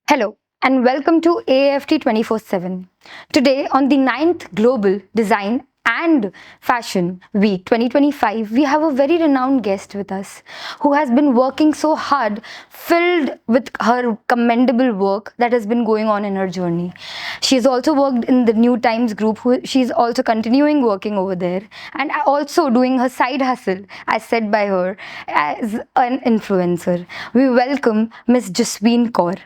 Hello and welcome to AAFT 24x7. Today, on the ninth Global Design and Fashion Week 2025, we have a very renowned guest with us who has been working so hard, filled with her commendable work that has been going on in her journey. She has also worked in the New Times Group, she's also continuing working over there and also doing her side hustle, as said by her, as an influencer. We welcome Miss Jasveen Kaur.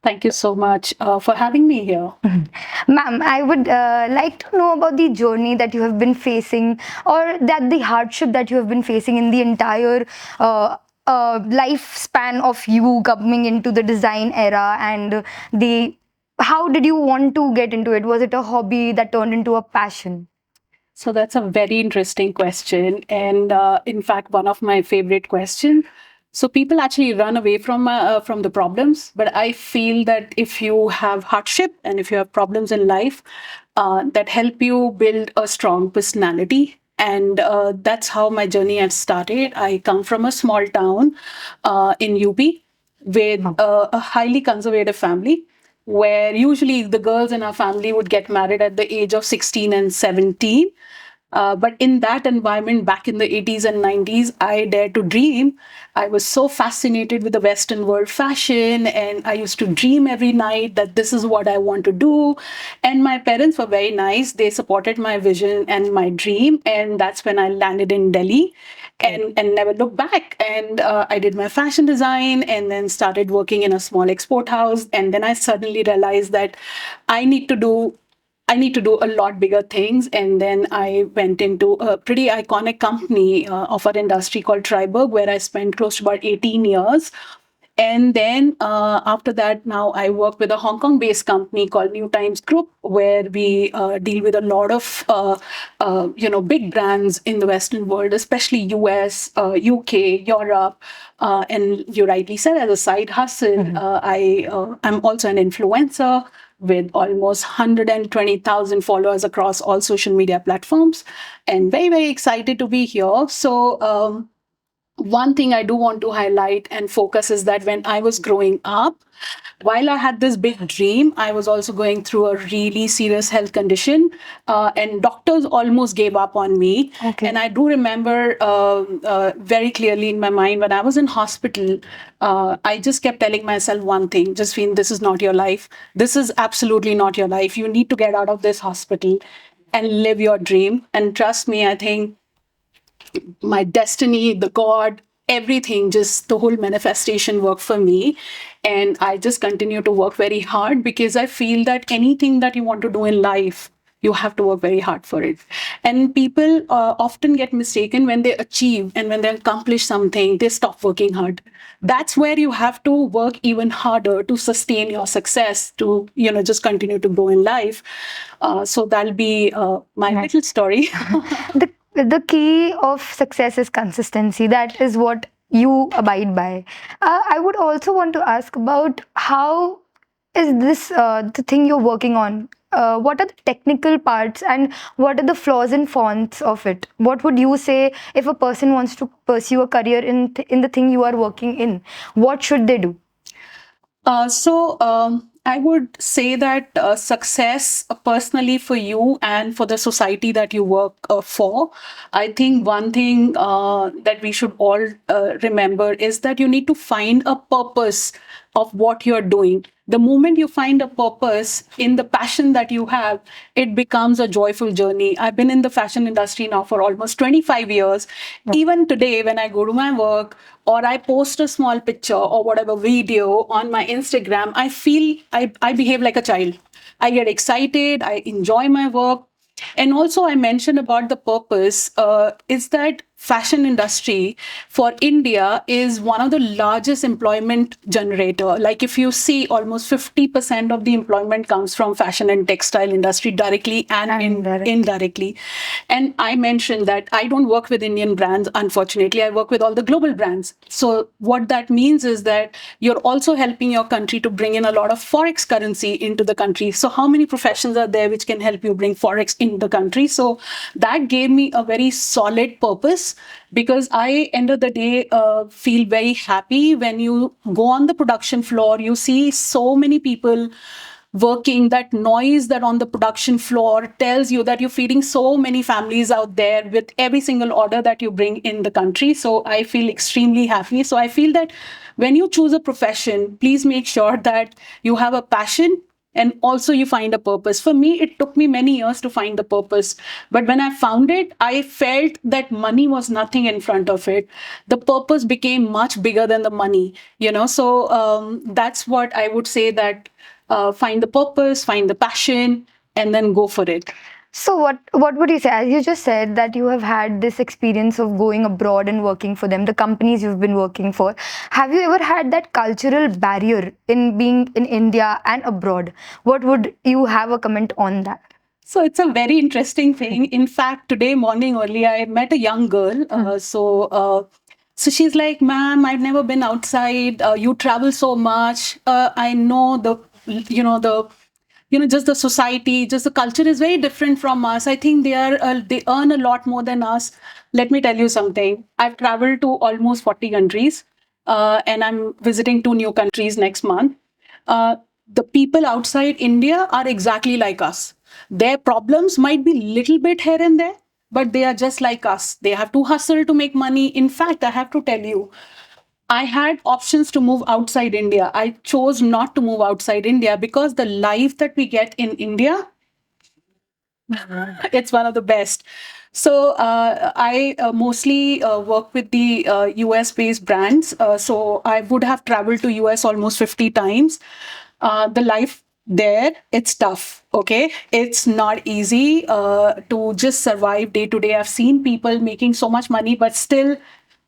Thank you so much for having me here. Ma'am, I would like to know about the journey that you have been facing, or that the hardship that you have been facing in the entire lifespan of you coming into the design era, and the how did you want to get into it? Was it a hobby that turned into a passion? So that's a very interesting question, and in fact, one of my favorite questions. So people actually run away from the problems, but I feel that if you have hardship and if you have problems in life, that help you build a strong personality. And that's how my journey has started. I come from a small town in UP with a highly conservative family where usually the girls in our family would get married at the age of 16 and 17. But in that environment back in the 80s and 90s, I dared to dream. I was so fascinated with the Western world fashion, and I used to dream every night that this is what I want to do. And my parents were very nice. They supported my vision and my dream. And that's when I landed in Delhi and never looked back. And I did my fashion design and then started working in a small export house. And then I suddenly realized that I need to do I need to do a lot bigger things. And then I went into a pretty iconic company of our industry called Triberg, where I spent close to about 18 years. And then after that, now I work with a Hong Kong-based company called New Times Group, where we deal with a lot of big brands in the Western world, especially US, UK, Europe. And you rightly said, as a side hustle, I'm also an influencer with almost 120,000 followers across all social media platforms, and very, very excited to be here. So, one thing I do want to highlight and focus is that when I was growing up, while I had this big dream, I was also going through a really serious health condition, and doctors almost gave up on me. Okay. And I do remember very clearly in my mind when I was in hospital, I just kept telling myself one thing: Jasveen, this is not your life. This is absolutely not your life. You need to get out of this hospital and live your dream. And trust me, I think my destiny, the God, everything, just the whole manifestation worked for me. And I just continue to work very hard because I feel that anything that you want to do in life, you have to work very hard for it. And people often get mistaken when they achieve and when they accomplish something, they stop working hard. That's where you have to work even harder to sustain your success, to just continue to grow in life. So that'll be my little story. The key of success is consistency. That is what you abide by. I would also want to ask about how is this the thing you're working on? What are the technical parts and what are the flaws and fonts of it? What would you say if a person wants to pursue a career in the thing you are working in? What should they do? I would say that success personally for you and for the society that you work for, I think one thing that we should all remember is that you need to find a purpose of what you're doing. The moment you find a purpose in the passion that you have, it becomes a joyful journey. I've been in the fashion industry now for almost 25 years. Even today, when I go to my work or I post a small picture or whatever video on my Instagram, I feel I behave like a child. I get excited, I enjoy my work. And also, I mentioned about the purpose is that fashion industry for India is one of the largest employment generator. Like if you see, almost 50% of the employment comes from fashion and textile industry directly and indirectly. And I mentioned that I don't work with Indian brands, unfortunately. I work with all the global brands. So what that means is that you're also helping your country to bring in a lot of forex currency into the country. So how many professions are there which can help you bring forex in the country? So that gave me a very solid purpose purpose, because I, end of the day, feel very happy when you go on the production floor, you see so many people working. That noise that on the production floor tells you that you're feeding so many families out there with every single order that you bring in the country. So I feel extremely happy. So I feel that when you choose a profession, please make sure that you have a passion and also you find a purpose. For me, it took me many years to find the purpose, but when I found it, I felt that money was nothing in front of it. The purpose became much bigger than the money, so that's what I would say, that find the purpose, find the passion, and then go for it. So what would you say? As you just said that you have had this experience of going abroad and working for them, the companies you've been working for. Have you ever had that cultural barrier in being in India and abroad? What would you have a comment on that? So it's a very interesting thing. In fact, today morning only, I met a young girl. So she's like, "Ma'am, I've never been outside. You travel so much. I know just the society, just the culture is very different from us. I think they earn a lot more than us." Let me tell you something. I've traveled to almost 40 countries, and I'm visiting 2 new countries next month. The people outside India are exactly like us. Their problems might be little bit here and there, but they are just like us. They have to hustle to make money. In fact, I have to tell you, I had options to move outside India. I chose not to move outside India because the life that we get in India, it's one of the best. So I mostly work with the US based brands. So I would have traveled to US almost 50 times. The life there, it's tough. Okay. It's not easy to just survive day to day. I've seen people making so much money, but still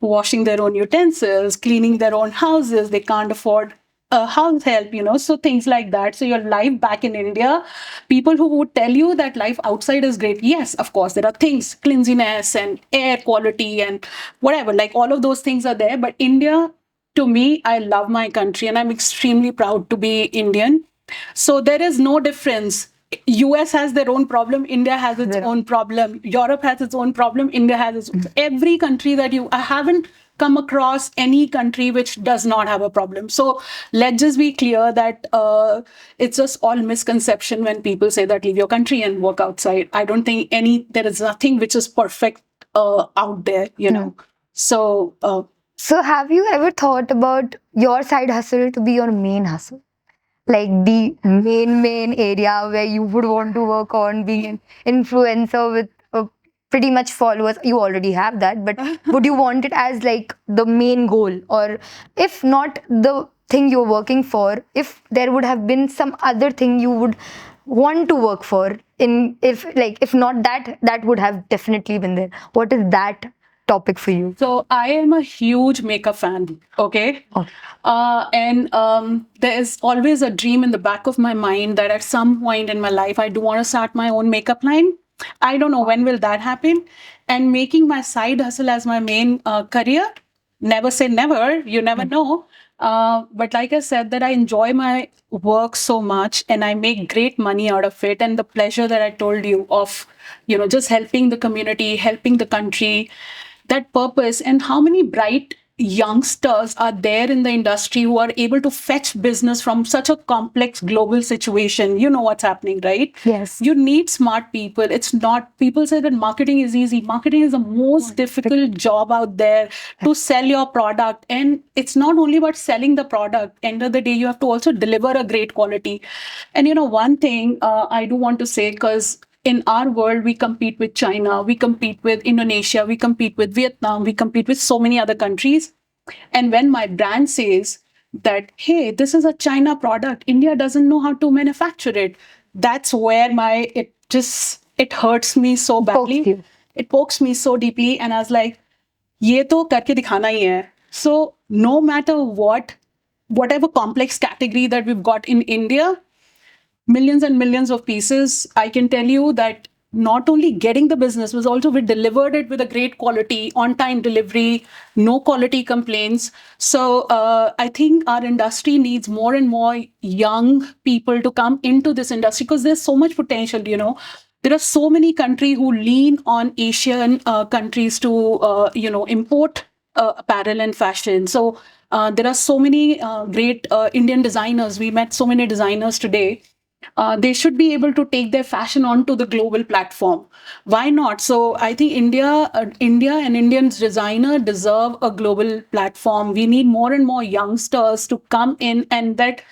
washing their own utensils, cleaning their own houses. They can't afford house help, so things like that. So your life back in India, people who would tell you that life outside is great. Yes, of course, there are things, cleanliness and air quality and whatever, like all of those things are there. But India, to me, I love my country and I'm extremely proud to be Indian. So there is no difference. US has their own problem, India has its own problem, Europe has its own problem, India has its every country that I haven't come across any country which does not have a problem. So let's just be clear that it's just all misconception when people say that leave your country and work outside. I don't think there is nothing which is perfect out there, So So have you ever thought about your side hustle to be your main hustle? Like the main area where you would want to work on, being an influencer with pretty much followers. You already have that, but would you want it as like the main goal? Or if not the thing you're working for, if there would have been some other thing you would want to work for, if not that would have definitely been there. What is that topic for you? So I am a huge makeup fan. Okay. And there's always a dream in the back of my mind that at some point in my life, I do want to start my own makeup line. I don't know when will that happen. And making my side hustle as my main career, never say never, you never know. But like I said, that I enjoy my work so much and I make great money out of it. And the pleasure that I told you of, just helping the community, helping the country, that purpose. And how many bright youngsters are there in the industry who are able to fetch business from such a complex global situation. You know what's happening, right? Yes. You need smart people. It's not, people say that marketing is easy. Marketing is the most difficult job out there to sell your product. And it's not only about selling the product. End of the day, you have to also deliver a great quality. And one thing I do want to say, because in our world, we compete with China, we compete with Indonesia, we compete with Vietnam, we compete with so many other countries. And when my brand says that, hey, this is a China product, India doesn't know how to manufacture it, that's where it hurts me so badly. It pokes me so deeply. And I was like, ye to karke dikhana hi hai. So no matter whatever complex category that we've got in India, millions and millions of pieces, I can tell you that not only getting the business was also we delivered it with a great quality, on-time delivery, no quality complaints. So I think our industry needs more and more young people to come into this industry because there's so much potential, there are so many countries who lean on Asian countries to import apparel and fashion. So there are so many great Indian designers. We met so many designers today. They should be able to take their fashion onto the global platform. Why not? So I think India and Indian designer deserve a global platform. We need more and more youngsters to come in and that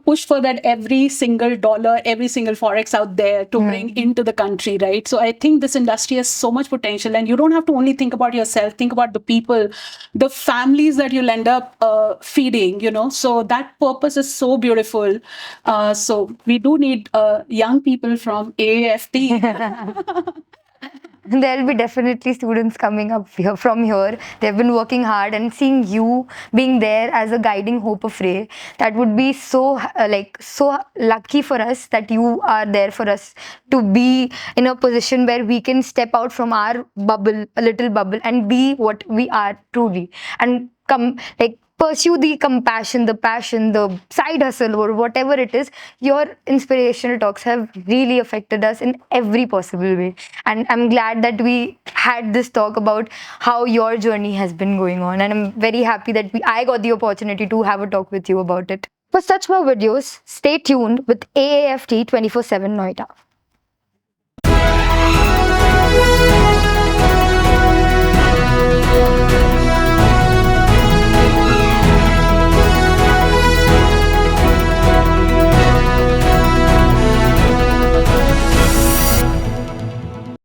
push for that every single dollar, every single forex out there to bring into the country, right? So I think this industry has so much potential, and you don't have to only think about yourself, think about the people, the families that you'll end up feeding, so that purpose is so beautiful. So we do need young people from AAFT. There'll be definitely students coming up here from here. They've been working hard, and seeing you being there as a guiding hope of Ray, that would be so so lucky for us that you are there for us to be in a position where we can step out from our bubble, a little bubble, and be what we are truly, and come pursue the compassion, the passion, the side hustle, or whatever it is. Your inspirational talks have really affected us in every possible way. And I'm glad that we had this talk about how your journey has been going on. And I'm very happy that I got the opportunity to have a talk with you about it. For such more videos, stay tuned with AAFT 24/7 Noida.